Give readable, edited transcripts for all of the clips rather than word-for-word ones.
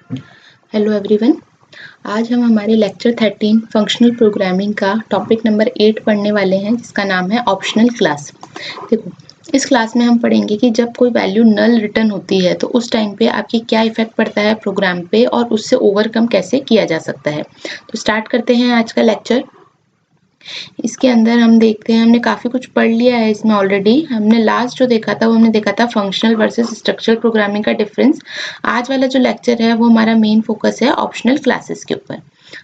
Hello everyone. आज हम हमारे लेक्चर 13 फंक्शनल प्रोग्रामिंग का टॉपिक नंबर 8 पढ़ने वाले हैं, जिसका नाम है ऑप्शनल क्लास। देखो, इस क्लास में हम पढ़ेंगे कि जब कोई वैल्यू नल रिटर्न होती है तो उस टाइम पे आपकी क्या इफेक्ट पड़ता है प्रोग्राम पे और उससे ओवरकम कैसे किया जा सकता है। तो स्टार्ट करते हैं आज का लेक्चर। इसके अंदर हम देखते हैं, हमने काफ़ी कुछ पढ़ लिया है इसमें ऑलरेडी। हमने लास्ट जो देखा था वो हमने देखा था फंक्शनल वर्सेस स्ट्रक्चरल प्रोग्रामिंग का डिफरेंस। आज वाला जो लेक्चर है वो हमारा मेन फोकस है ऑप्शनल क्लासेस के ऊपर।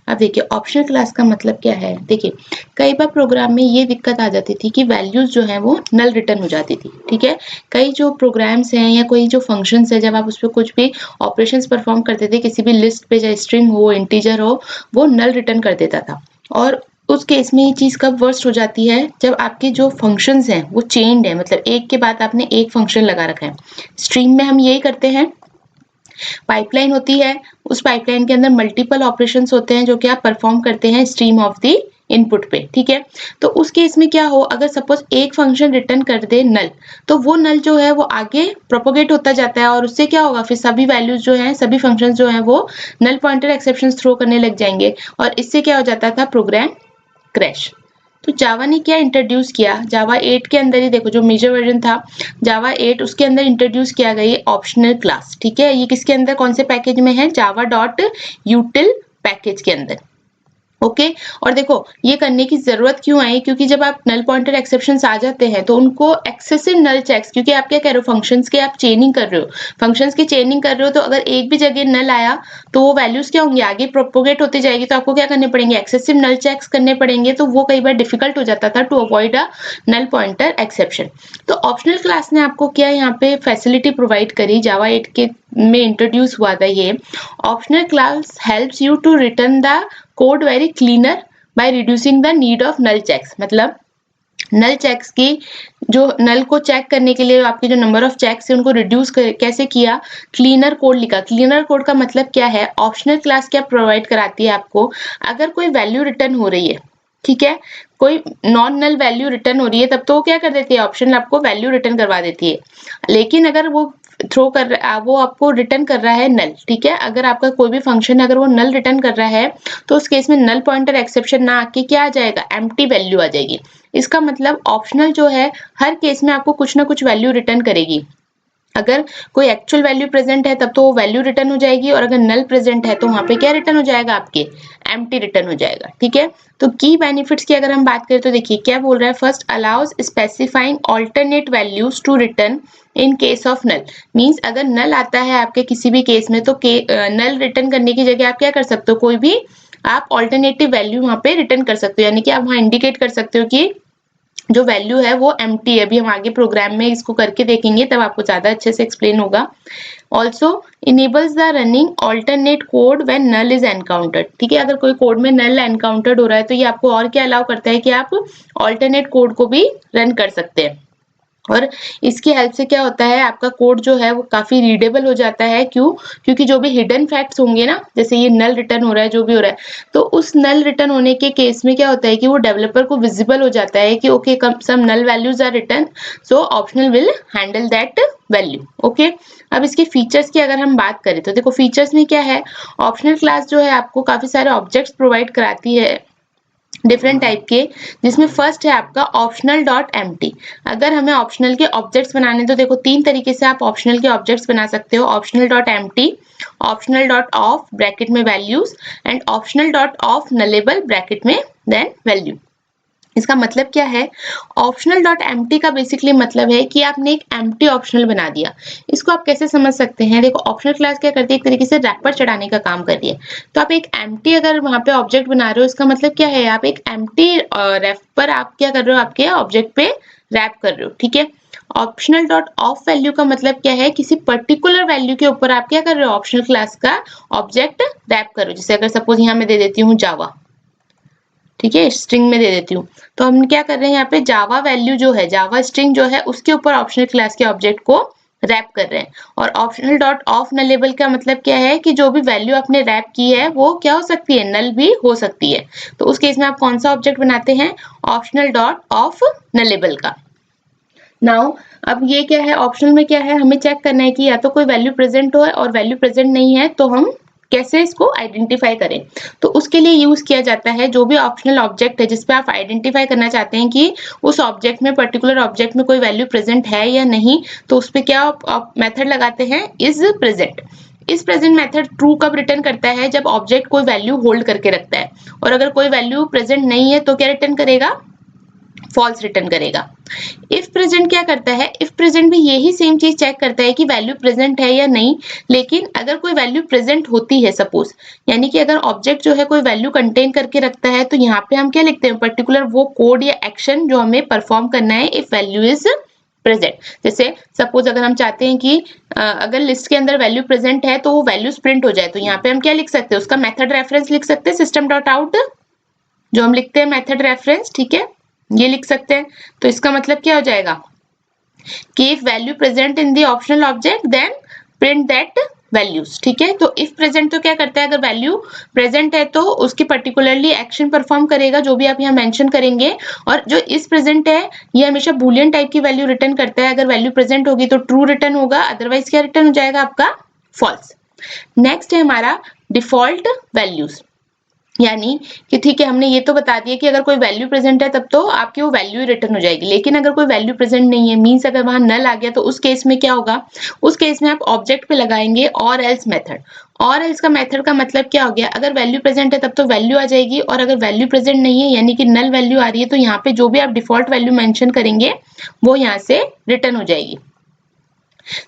अब देखिए, ऑप्शनल क्लास का मतलब क्या है। देखिए, कई बार प्रोग्राम में ये दिक्कत आ जाती थी कि वैल्यूज जो है वो नल रिटर्न हो जाती थी। ठीक है, कई जो प्रोग्राम्स हैं या कोई जो फंक्शंस है, जब आप उस पर कुछ भी ऑपरेशंस परफॉर्म करते थे, किसी भी लिस्ट पे, चाहे स्ट्रिंग हो, इंटीजर हो, वो नल रिटर्न कर देता था। और उस केस में ये चीज़ कब वर्स्ट हो जाती है, जब आपके जो फंक्शंस हैं वो चेन्ड है, मतलब एक के बाद आपने एक फंक्शन लगा रखा है। स्ट्रीम में हम यही करते हैं। पाइपलाइन होती है, उस पाइपलाइन के अंदर मल्टीपल ऑपरेशंस होते हैं जो कि आप परफॉर्म करते हैं स्ट्रीम ऑफ द इनपुट पे। ठीक है, तो उस केस में क्या हो, अगर सपोज एक फंक्शन रिटर्न कर दे नल, तो वो नल जो है वो आगे प्रोपोगेट होता जाता है और उससे क्या होगा, फिर सभी वैल्यूज जो हैं, सभी फंक्शंस जो हैं वो नल पॉइंटर एक्सेप्शंस थ्रो करने लग जाएंगे और इससे क्या हो जाता था, प्रोग्राम क्रैश। तो जावा ने क्या इंट्रोड्यूस किया, जावा 8 के अंदर ही देखो, जो मेजर वर्जन था जावा 8, उसके अंदर इंट्रोड्यूस किया गया ऑप्शनल क्लास। ठीक है, ये किसके अंदर, कौन से पैकेज में है, जावा डॉट यूटिल पैकेज के अंदर। ओके, और देखो ये करने की जरूरत क्यों आई, क्योंकि जब आप नल पॉइंटर एक्सेप्शंस आ जाते हैं तो उनको एक्सेसिव नल चेक्स, क्योंकि आप क्या कह रहे हो, फंक्शंस के आप चेनिंग कर रहे हो, फंक्शंस की चेनिंग कर रहे हो, तो अगर एक भी जगह नल आया तो वो वैल्यूज क्या होंगी, आगे प्रोपोगेट होती जाएगी, तो आपको क्या करने पड़ेंगे, एक्सेसिव नल चेक्स करने पड़ेंगे। तो वो कई बार डिफिकल्ट हो जाता था to avoid a null pointer exception. तो ऑप्शनल क्लास ने आपको क्या यहाँ पे फैसिलिटी प्रोवाइड करी, जावा 8 के में इंट्रोड्यूस हुआ था ये। Optional class helps you to return the code very cleaner by reducing the need of null checks. मतलब नल चेक्स की, जो नल को चेक करने के लिए आपके जो नंबर ऑफ चेक्स है उनको रिड्यूस कैसे किया, क्लीनर कोड लिखा। क्लीनर कोड का मतलब क्या है, ऑप्शनल क्लास क्या प्रोवाइड कराती है आपको, अगर कोई वैल्यू रिटर्न हो रही है, ठीक है, कोई नॉन नल वैल्यू रिटर्न हो रही है, तब तो वो क्या कर देती है, ऑप्शन आपको वैल्यू रिटर्न करवा देती है। लेकिन अगर वो थ्रो कर वो आपको रिटर्न कर रहा है नल, ठीक है, अगर आपका कोई भी फंक्शन अगर वो नल रिटर्न कर रहा है तो उस केस में नल पॉइंटर एक्सेप्शन ना आके क्या आ जाएगा, एम्प्टी वैल्यू आ जाएगी। इसका मतलब ऑप्शनल जो है हर केस में आपको कुछ ना कुछ वैल्यू रिटर्न करेगी। अगर कोई एक्चुअल वैल्यू प्रेजेंट है तब तो वो वैल्यू रिटर्न हो जाएगी, और अगर नल प्रेजेंट है तो वहां पे क्या रिटर्न हो जाएगा, आपके एम्प्टी रिटर्न हो जाएगा। ठीक है, तो की बेनिफिट्स की अगर हम बात करें तो देखिए क्या बोल रहा है, first allows specifying alternate values to return in case of null. Means अगर नल आता है आपके किसी भी केस में, तो नल रिटर्न करने की जगह आप क्या कर सकते हो, कोई भी आप ऑल्टरनेटिव वैल्यू वहां पे रिटर्न कर सकते हो, यानी कि आप वहां इंडिकेट कर सकते हो कि जो वैल्यू है वो एम्प्टी है। अभी हम आगे प्रोग्राम में इसको करके देखेंगे, तब आपको ज्यादा अच्छे से एक्सप्लेन होगा। Also enables the running alternate code when null is encountered. ठीक है, अगर कोई कोड में नल एनकाउंटर्ड हो रहा है तो ये आपको और क्या अलाउ करता है कि आप ऑल्टरनेट कोड को भी रन कर सकते हैं। और इसकी हेल्प से क्या होता है, आपका कोड जो है वो काफी रीडेबल हो जाता है। क्यों, क्योंकि जो भी हिडन फैक्ट्स होंगे ना, जैसे ये नल रिटर्न हो रहा है, जो भी हो रहा है, तो उस नल रिटर्न होने के केस में क्या होता है कि वो डेवलपर को विजिबल हो जाता है कि okay, some null values are return, so optional will handle that value. Okay, अब इसके फीचर्स की अगर हम बात करें तो देखो, फीचर्स में क्या है, ऑप्शनल क्लास जो है आपको काफी सारे ऑब्जेक्ट्स प्रोवाइड कराती है डिफरेंट टाइप के, जिसमें फर्स्ट है आपका ऑप्शनल डॉट एम्प्टी। अगर हमें ऑप्शनल के ऑब्जेक्ट्स बनाने, तो देखो तीन तरीके से आप ऑप्शनल के ऑब्जेक्ट्स बना सकते हो, optional dot empty, optional dot of bracket में values, and optional dot of nullable bracket में देन वैल्यू। इसका मतलब क्या है, ऑप्शनल डॉट एम्प्टी का बेसिकली मतलब है कि आपने एक एम्प्टी ऑप्शनल बना दिया। इसको आप कैसे समझ सकते हैं, देखो ऑप्शनल क्लास क्या करती है, एक तरीके से रैपर चढ़ाने का काम कर रही है। तो आप एक एम्प्टी अगर वहां पे ऑब्जेक्ट बना रहे हो, इसका मतलब क्या है, आप एक एम्प्टी रैपर आप क्या कर रहे हो, आपके ऑब्जेक्ट पे रैप कर रहे हो। ठीक है, ऑप्शनल डॉट ऑफ वैल्यू का मतलब क्या है, किसी पर्टिकुलर वैल्यू के ऊपर आप क्या कर रहे हो, ऑप्शनल क्लास का ऑब्जेक्ट रैप कर रहे हो। जैसे अगर सपोज यहाँ मैं दे देती हूँ जावा, ठीक है, स्ट्रिंग में दे देती हूँ, तो हम क्या कर रहे हैं, यहाँ पे जावा वैल्यू जो है, जावा स्ट्रिंग जो है, उसके ऊपर ऑप्शनल क्लास के ऑब्जेक्ट को रैप कर रहे हैं। और ऑप्शनल डॉट ऑफ नलेबल का मतलब क्या है कि जो भी वैल्यू आपने रैप की है वो क्या हो सकती है, नल भी हो सकती है। तो उस केस में आप कौन सा ऑब्जेक्ट बनाते हैं, ऑप्शनल डॉट ऑफ नलेबल का। नाउ अब ये क्या है, ऑप्शनल में क्या है, हमें चेक करना है कि या तो कोई वैल्यू प्रेजेंट हो और वैल्यू प्रेजेंट नहीं है तो हम कैसे इसको आइडेंटिफाई करें, तो उसके लिए यूज किया जाता है जो भी ऑप्शनल ऑब्जेक्ट है जिसपे आप आइडेंटिफाई करना चाहते हैं कि उस ऑब्जेक्ट में, पर्टिकुलर ऑब्जेक्ट में कोई वैल्यू प्रेजेंट है या नहीं, तो उस पे क्या आप मेथड लगाते हैं, इज प्रेजेंट। इस प्रेजेंट मेथड ट्रू कब रिटर्न करता है, जब ऑब्जेक्ट कोई वैल्यू होल्ड करके रखता है, और अगर कोई वैल्यू प्रेजेंट नहीं है तो क्या रिटर्न करेगा, फॉल्स रिटर्न करेगा। इफ प्रेजेंट क्या करता है, इफ प्रेजेंट भी यही सेम चीज चेक करता है कि वैल्यू प्रेजेंट है या नहीं, लेकिन अगर कोई वैल्यू प्रेजेंट होती है सपोज, यानी कि अगर ऑब्जेक्ट जो है कोई वैल्यू कंटेन करके रखता है, तो यहाँ पे हम क्या लिखते हैं, पर्टिकुलर वो कोड या एक्शन जो हमें परफॉर्म करना है इफ वैल्यू इज प्रेजेंट। जैसे सपोज अगर हम चाहते हैं कि अगर लिस्ट के अंदर वैल्यू प्रेजेंट है तो वो वैल्यूज प्रिंट हो जाए, तो यहाँ पे हम क्या लिख सकते हैं, उसका मेथड रेफरेंस लिख सकते हैं, सिस्टम डॉट आउट, जो हम लिखते हैं मेथड रेफरेंस, ठीक है, ये लिख सकते हैं। तो इसका मतलब क्या हो जाएगा कि if value present in the optional object then print that values, ठीक है। तो इफ प्रेजेंट तो क्या करता है, अगर वैल्यू प्रेजेंट है तो उसकी पर्टिकुलरली एक्शन परफॉर्म करेगा जो भी आप यहाँ मेंशन करेंगे, और जो इस प्रेजेंट है ये हमेशा बूलियन टाइप की वैल्यू रिटर्न करता है, अगर वैल्यू प्रेजेंट होगी तो ट्रू रिटर्न होगा, अदरवाइज क्या रिटर्न हो जाएगा आपका, फॉल्स। नेक्स्ट है हमारा डिफॉल्ट वैल्यूज, यानी कि ठीक है हमने ये तो बता दिया कि अगर कोई वैल्यू प्रेजेंट है तब तो आपकी वो वैल्यू रिटर्न हो जाएगी, लेकिन अगर कोई वैल्यू प्रेजेंट नहीं है, मींस अगर वहां नल आ गया, तो उस केस में क्या होगा, उस केस में आप ऑब्जेक्ट पे लगाएंगे और एल्स मेथड। और एल्स का मेथड का मतलब क्या हो गया, अगर वैल्यू प्रेजेंट है तब तो वैल्यू आ जाएगी, और अगर वैल्यू प्रेजेंट नहीं है यानी कि नल वैल्यू आ रही है, तो यहाँ पे जो भी आप डिफॉल्ट वैल्यू मेंशन करेंगे वो यहाँ से रिटर्न हो जाएगी।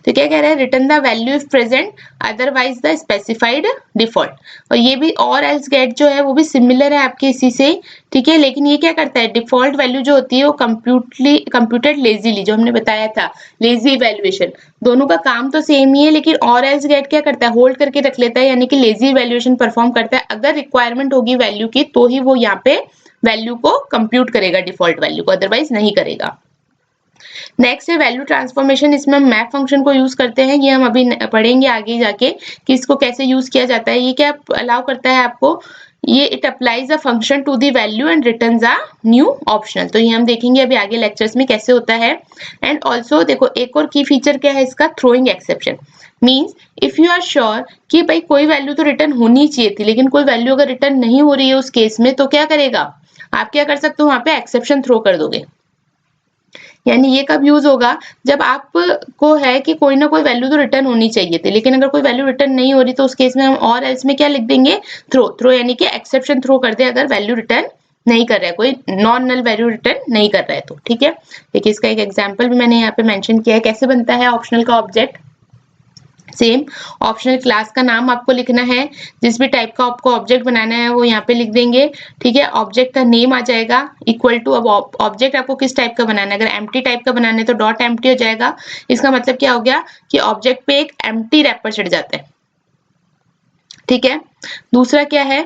तो क्या कह रहा है, return the value if present otherwise the specified default. और ये भी और एल्स गेट जो है वो भी सिमिलर है आपके इसी से, ठीक है, लेकिन ये क्या करता है, डिफॉल्ट वैल्यू जो होती है वो कंप्यूटेड लेजीली, जो हमने बताया था लेजी इवैल्यूएशन, दोनों का काम तो सेम ही है, लेकिन और एल्स गेट क्या करता है, होल्ड करके रख लेता है, यानी कि लेजी इवैल्यूएशन परफॉर्म करता है, अगर रिक्वायरमेंट होगी वैल्यू की तो ही वो यहाँ पे वैल्यू को कंप्यूट करेगा, डिफॉल्ट वैल्यू को, अदरवाइज नहीं करेगा। नेक्स्ट है वैल्यू ट्रांसफॉर्मेशन, इसमें हम मैप फंक्शन को यूज करते हैं, ये हम अभी पढ़ेंगे आगे जाके कि इसको कैसे यूज किया जाता है। ये क्या अलाउ करता है आपको, ये it applies a function to the value and returns a new optional, तो ये हम देखेंगे अभी आगे लेक्चर्स में कैसे होता है। एंड ऑल्सो देखो एक और की फीचर क्या है इसका, throwing exception, means if you are sure कि भाई कोई वैल्यू तो रिटर्न होनी चाहिए थी, लेकिन कोई वैल्यू अगर रिटर्न नहीं हो रही है उस केस में, तो क्या करेगा, आप क्या कर सकते हो, वहां पे एक्सेप्शन थ्रो कर दोगे। यानी ये कब यूज होगा, जब आपको है कि कोई ना कोई वैल्यू तो रिटर्न होनी चाहिए थी, लेकिन अगर कोई वैल्यू रिटर्न नहीं हो रही तो उस केस में हम और एल्स में क्या लिख देंगे, थ्रो। थ्रो यानी कि एक्सेप्शन थ्रो कर दे अगर वैल्यू रिटर्न नहीं कर रहा है, कोई नॉन नल वैल्यू रिटर्न नहीं कर रहा है तो, ठीक है। देखिए इसका एक एग्जाम्पल भी मैंने यहाँ पे मेंशन किया है, कैसे बनता है ऑप्शनल का ऑब्जेक्ट। सेम ऑप्शनल क्लास का नाम आपको लिखना है, जिस भी टाइप का आपको ऑब्जेक्ट बनाना है वो यहाँ पे लिख देंगे, ठीक है। ऑब्जेक्ट का नेम आ जाएगा इक्वल टू, अब ऑब्जेक्ट आपको किस टाइप का बनाना है, अगर एम्प्टी टाइप का बनाना है तो डॉट एम्प्टी हो जाएगा। इसका मतलब क्या हो गया कि ऑब्जेक्ट पे एक एम्प्टी रैपर चढ़ जाता है, ठीक है। दूसरा क्या है,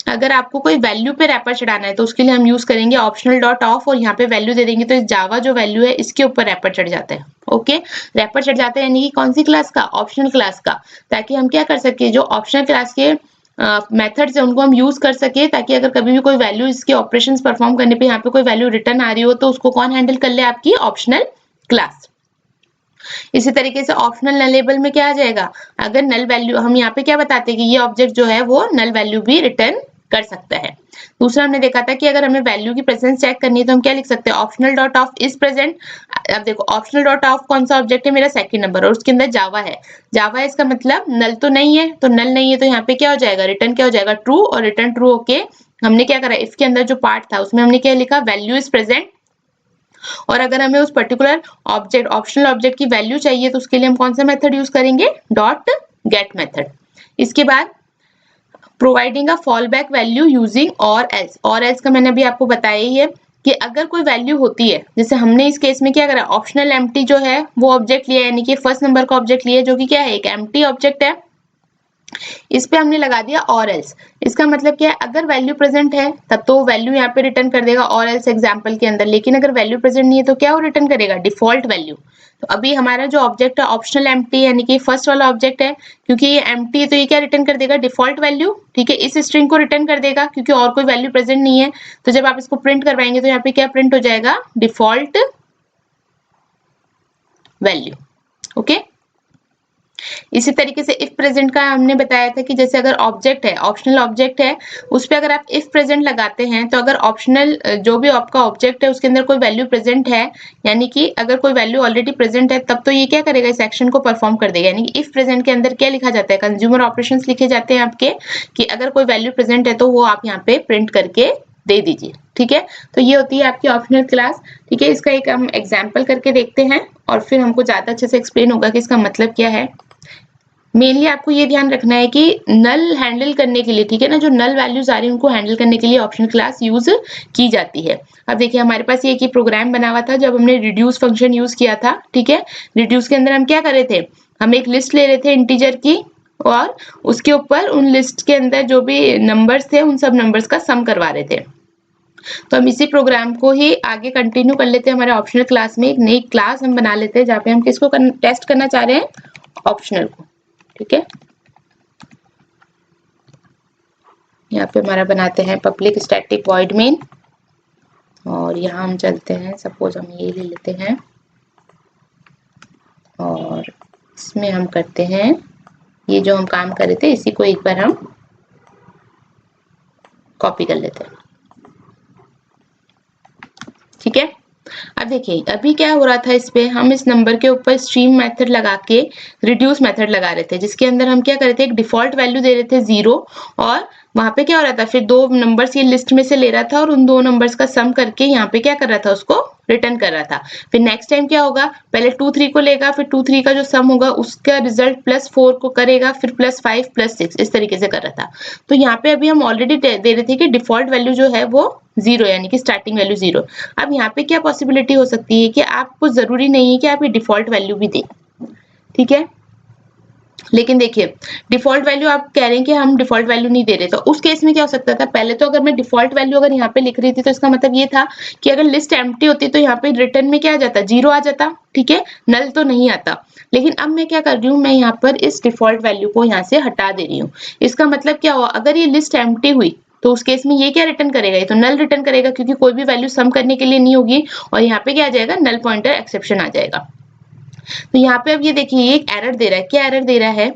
अगर आपको कोई वैल्यू पे रैपर चढ़ाना है तो उसके लिए हम यूज करेंगे ऑप्शनल डॉट ऑफ, और यहाँ पे वैल्यू दे देंगे, तो इस जावा जो वैल्यू है इसके ऊपर रैपर चढ़ जाता है, ओके। रैपर चढ़ जाता है यानी कि कौन सी क्लास का, ऑप्शनल क्लास का, ताकि हम क्या कर सके, जो ऑप्शनल क्लास के मेथड्स है उनको हम यूज कर सके, ताकि अगर कभी भी कोई वैल्यू इसके ऑपरेशंस परफॉर्म करने पे यहाँ पे कोई वैल्यू रिटर्न आ रही हो तो उसको कौन हैंडल कर ले, आपकी ऑप्शनल क्लास। इसी तरीके से ऑप्शनल नलेबल में क्या आ जाएगा, अगर नल वैल्यू, हम यहाँ पे क्या बताते हैं कि ये ऑब्जेक्ट जो है वो नल वैल्यू भी रिटर्न कर सकता है। दूसरा हमने देखा था कि अगर हमें वैल्यू की प्रेजेंस चेक करनी है तो हम क्या लिख सकते हैं, optional dot of is present. अब देखो ऑप्शनल डॉट ऑफ कौन सा ऑब्जेक्ट है, मेरा सेकंड नंबर, और उसके अंदर जावा है। जावा है इसका मतलब नल तो नहीं है, तो नल नहीं है तो यहाँ पे क्या हो जाएगा, रिटर्न क्या हो जाएगा, ट्रू, और रिटर्न ट्रू होके हमने क्या करा, इसके अंदर जो पार्ट था उसमें हमने क्या लिखा, वैल्यू इज प्रेजेंट। और अगर हमें उस पर्टिकुलर ऑब्जेक्ट, ऑप्शनल ऑब्जेक्ट की वैल्यू चाहिए तो उसके लिए हम कौन सा मेथड यूज करेंगे, डॉट गेट मेथड। इसके बाद providing a fall back value using और एल्स। और एल्स का मैंने अभी आपको बताया ही है कि अगर कोई वैल्यू होती है, जैसे हमने इस केस में क्या करा, ऑप्शनल एम्प्टी जो है वो ऑब्जेक्ट लिया, यानी कि फर्स्ट नंबर का ऑब्जेक्ट लिया, जो कि क्या है, एक एम्प्टी ऑब्जेक्ट है। इस पे हमने लगा दिया और एल्स। इसका मतलब क्या है, अगर वैल्यू प्रेजेंट है तब तो वैल्यू यहाँ पे रिटर्न कर देगा और एल्स एग्जाम्पल के अंदर, लेकिन अगर वैल्यू प्रेजेंट नहीं है तो क्या वो रिटर्न करेगा, डिफॉल्ट वैल्यू। तो अभी हमारा जो ऑब्जेक्ट है ऑप्शनल एम्प्टी, यानी कि फर्स्ट वाला ऑब्जेक्ट है, क्योंकि ये एम्प्टी है तो ये क्या रिटर्न कर देगा, डिफॉल्ट वैल्यू, ठीक है। इस स्ट्रिंग को रिटर्न कर देगा क्योंकि और कोई वैल्यू प्रेजेंट नहीं है, तो जब आप इसको प्रिंट करवाएंगे तो यहाँ पे क्या प्रिंट हो जाएगा, डिफॉल्ट वैल्यू, ओके। इसी तरीके से इफ प्रेजेंट का हमने बताया था कि जैसे अगर ऑब्जेक्ट है, ऑप्शनल ऑब्जेक्ट है, उस पे अगर आप इफ प्रेजेंट लगाते हैं तो अगर ऑप्शनल जो भी आपका ऑब्जेक्ट है उसके अंदर कोई वैल्यू प्रेजेंट है, यानी कि अगर कोई वैल्यू ऑलरेडी प्रेजेंट है, तब तो ये क्या करेगा, इस एक्शन को परफॉर्म कर देगा। यानी कि इफ प्रेजेंट के अंदर क्या लिखा जाता है, कंज्यूमर ऑपरेशंस लिखे जाते हैं आपके, कि अगर कोई वैल्यू प्रेजेंट है तो वो आप यहाँ पे प्रिंट करके दे दीजिए। ठीक है, तो ये होती है आपकी ऑप्शनल क्लास। ठीक है, इसका एक हम एग्जाम्पल करके देखते हैं और फिर हमको ज्यादा अच्छे से एक्सप्लेन होगा कि इसका मतलब क्या है। मेनली आपको ये ध्यान रखना है कि नल हैंडल करने के लिए, ठीक है ना, जो नल वैल्यूज आ रही है उनको हैंडल करने के लिए ऑप्शनल क्लास यूज की जाती है। अब देखिए हमारे पास ये एक प्रोग्राम बना हुआ था जब हमने रिड्यूस फंक्शन यूज किया था। ठीक है, रिड्यूस के अंदर हम क्या कर रहे थे, हम एक लिस्ट ले रहे थे इंटीजर की, और उसके ऊपर उन लिस्ट के अंदर जो भी नंबर्स थे उन सब नंबर्स का सम करवा रहे थे। तो हम इसी प्रोग्राम को ही आगे कंटिन्यू कर लेते हैं। हमारे ऑप्शनल क्लास में एक नई क्लास हम बना लेते हैं जहाँ पे हम किसको टेस्ट करना चाह रहे हैं, ऑप्शनल को। ठीक है, यहाँ पे हमारा बनाते हैं पब्लिक स्टैटिक वॉइड मेन, और यहाँ हम चलते हैं, सपोज हम ये ले लेते हैं और इसमें हम करते हैं ये जो हम काम कर रहे थे इसी को एक बार हम कॉपी कर लेते हैं। ठीक है, अब देखिए अभी क्या हो रहा था, इस पे हम इस नंबर के ऊपर स्ट्रीम मेथड लगा के रिड्यूस मेथड लगा रहे थे, जिसके अंदर हम क्या कर रहे थे, एक डिफॉल्ट वैल्यू दे रहे थे 0, और वहां पे क्या हो रहा था, फिर दो नंबर्स ये लिस्ट में से ले रहा था और उन दो नंबर्स का सम करके यहाँ पे क्या कर रहा था, उसको रिटर्न कर रहा था। फिर नेक्स्ट टाइम क्या होगा, पहले 2 3 को लेगा, फिर 2 3 का जो सम होगा उसका रिजल्ट +4 को करेगा, फिर +5 +6 इस तरीके से कर रहा था। तो यहाँ पे अभी हम ऑलरेडी दे रहे थे कि डिफॉल्ट वैल्यू जो है वो 0, यानी कि स्टार्टिंग वैल्यू 0। अब यहाँ पे क्या पॉसिबिलिटी हो सकती है कि आपको जरूरी नहीं है कि आप ये डिफॉल्ट वैल्यू भी दें। ठीक है, लेकिन देखिए डिफॉल्ट वैल्यू आप कह रहे हैं कि हम डिफॉल्ट वैल्यू नहीं दे रहे, तो उस केस में क्या हो सकता था, पहले तो अगर मैं डिफॉल्ट वैल्यू अगर यहाँ पे लिख रही थी तो इसका मतलब ये था कि अगर लिस्ट एम्प्टी होती तो यहाँ पे रिटर्न में क्या आ जाता, 0 आ जाता। ठीक है, नल तो नहीं आता। लेकिन अब मैं क्या कर रही हूँ, मैं यहाँ पर इस डिफॉल्ट वैल्यू को यहाँ से हटा दे रही हूँ। इसका मतलब क्या हुआ, अगर ये लिस्ट एम्प्टी हुई तो उस केस में ये क्या रिटर्न करेगा, ये तो नल रिटर्न करेगा, क्योंकि कोई भी वैल्यू सम करने के लिए नहीं होगी, और यहाँ पे क्या आ जाएगा, नल पॉइंटर एक्सेप्शन आ जाएगा। तो यहाँ पे अब ये देखिए ये एक एरर दे रहा है, क्या एरर दे रहा है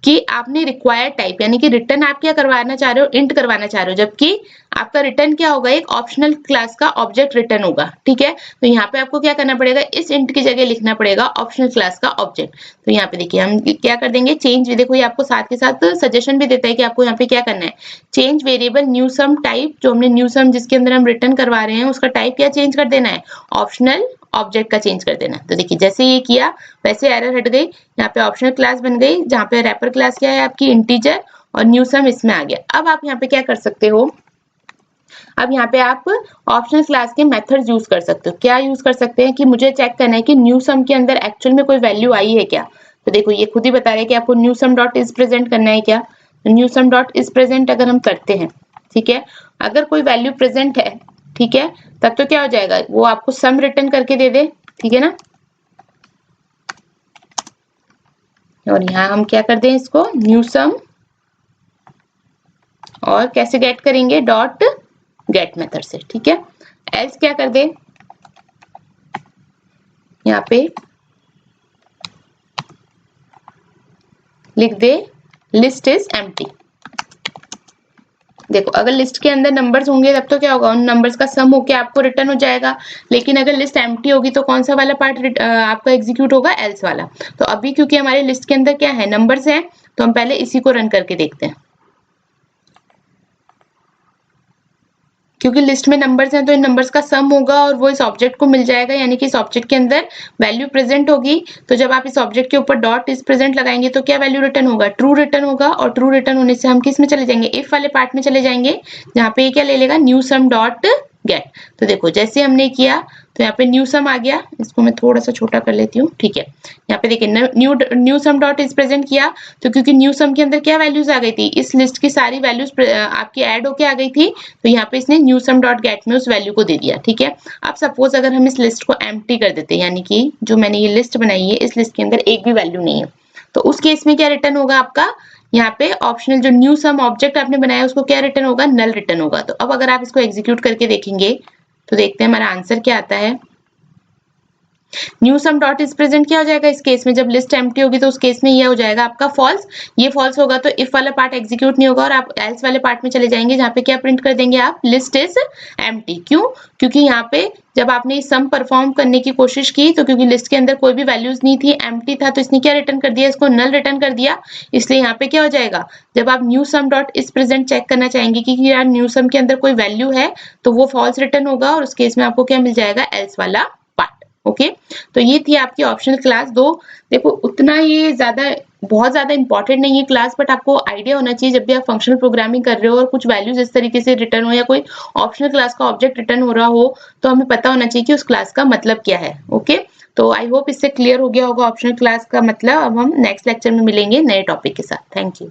कि आपने रिक्वायर्ड टाइप, यानी कि रिटर्न आप क्या करवाना चाह रहे हो, इंट करवाना चाह रहे हो, जबकि आपका रिटर्न क्या होगा, एक ऑप्शनल क्लास का ऑब्जेक्ट रिटर्न होगा। ठीक है, तो यहाँ पे आपको क्या करना पड़ेगा, इस इंट की जगह लिखना पड़ेगा ऑप्शनल क्लास का ऑब्जेक्ट। तो यहाँ पे देखिए हम क्या कर देंगे, चेंज, देखो ये आपको साथ के साथ सजेशन भी देता है कि आपको यहाँ पे क्या करना है, change variable new sum type, जो हमने न्यू सम जिसके अंदर हम रिटर्न करवा रहे हैं उसका टाइप क्या चेंज कर देना है, ऑप्शनल ऑब्जेक्ट का चेंज कर देना। तो देखिए जैसे ये किया वैसे एरर हट गई, यहाँ पे ऑप्शनल क्लास बन गई, जहाँ पे रैपर क्लास क्या है आपकी इंटीजर, और न्यू सम इसमें आ गया। अब आप यहाँ पे क्या कर सकते हो, अब यहाँ पे आप ऑप्शनल क्लास के मेथड्स यूज कर सकते हो। क्या यूज कर सकते हैं कि मुझे चेक करना है कि न्यू सम के अंदर एक्चुअल में कोई वैल्यू आई है क्या। तो देखो ये खुद ही बता रहे हैं कि आपको new sum dot is present करना है क्या, तो new sum dot is present अगर हम करते हैं, ठीक है, अगर कोई वैल्यू प्रेजेंट है, ठीक है, तब तो क्या हो जाएगा, वो आपको सम रिटर्न करके दे दे। ठीक है ना, और यहाँ हम क्या कर दें इसको, न्यू सम, और कैसे गेट करेंगे, डॉट गेट मेथड से। ठीक है, एल्स क्या कर दे, यहाँ पे लिख दे लिस्ट इज एम्प्टी। देखो अगर लिस्ट के अंदर नंबर्स होंगे तब तो क्या होगा, उन नंबर्स का सम होके आपको रिटर्न हो जाएगा, लेकिन अगर लिस्ट एम्प्टी होगी तो कौन सा वाला पार्ट आपका एग्जीक्यूट होगा, एल्स वाला। तो अभी क्योंकि हमारे लिस्ट के अंदर क्या है, नंबर्स हैं, तो हम पहले इसी को रन करके देखते हैं। क्योंकि लिस्ट में नंबर्स हैं तो इन नंबर्स का सम होगा और वो इस ऑब्जेक्ट को मिल जाएगा, यानी कि इस ऑब्जेक्ट के अंदर वैल्यू प्रेजेंट होगी। तो जब आप इस ऑब्जेक्ट के ऊपर डॉट इज प्रेजेंट लगाएंगे तो क्या वैल्यू रिटर्न होगा, ट्रू रिटर्न होगा। और ट्रू रिटर्न होने से हम किस में चले जाएंगे, इफ वाले पार्ट में चले जाएंगे, जहाँ पे ये क्या ले लेगा, न्यू सम डॉट गेट। तो देखो जैसे हमने किया तो यहाँ पे न्यू सम आ गया, इसको मैं थोड़ा सा छोटा कर लेती हूँ। ठीक है, यहाँ पे देखिए new sum dot is present किया, तो क्योंकि न्यू सम के अंदर क्या वैल्यूज आ गई थी, इस लिस्ट की सारी वैल्यूज आपकी ऐड होके आ गई थी, तो यहाँ पे इसने न्यू सम डॉट गेट में उस वैल्यू को दे दिया। ठीक है, अब सपोज अगर हम इस लिस्ट को एम्प्टी कर देते, यानी कि जो मैंने ये लिस्ट बनाई है इस लिस्ट के अंदर एक भी वैल्यू नहीं है, तो उस केस में क्या रिटर्न होगा आपका, यहाँ पे ऑप्शनल जो न्यू सम ऑब्जेक्ट आपने बनाया उसको क्या रिटर्न होगा, नल रिटर्न होगा। तो अब अगर आप इसको एग्जीक्यूट करके देखेंगे तो देखते हैं हमारा आंसर क्या आता है। New sum dot is present क्या हो जाएगा इस केस में, जब लिस्ट एम्प्टी होगी तो उस केस में ये हो जाएगा आपका फॉल्स। ये फॉल्स होगा तो इफ वाला पार्ट एग्जीक्यूट नहीं होगा और आप एल्स वाले पार्ट में चले जाएंगे जहाँ पे क्या प्रिंट कर देंगे आप, लिस्ट इज एम्प्टी। क्यों? क्योंकि यहाँ पे जब आपने सम परफॉर्म करने की कोशिश की तो क्योंकि लिस्ट के अंदर कोई भी वैल्यूज नहीं थी, एम्प्टी था, तो इसने क्या रिटर्न कर दिया, इसको नल रिटर्न कर दिया। इसलिए यहाँ पे क्या हो जाएगा, जब आप new sum dot is present check करना चाहेंगे कि यार न्यू सम के अंदर कोई वैल्यू है, तो वो फॉल्स रिटर्न होगा और उस केस में आपको क्या मिल जाएगा, एल्स वाला पार्ट। ओके, तो ये थी आपकी ऑप्शनल क्लास दो। देखो उतना ये बहुत ज्यादा इंपॉर्टेंट नहीं है क्लास, बट आपको आइडिया होना चाहिए जब भी आप फंक्शनल प्रोग्रामिंग कर रहे हो और कुछ वैल्यूज इस तरीके से रिटर्न हो या कोई ऑप्शनल क्लास का ऑब्जेक्ट रिटर्न हो रहा हो, तो हमें पता होना चाहिए कि उस क्लास का मतलब क्या है। ओके, तो आई होप इससे क्लियर हो गया होगा ऑप्शनल क्लास का मतलब। अब हम नेक्स्ट लेक्चर में मिलेंगे नए टॉपिक के साथ। Thank you.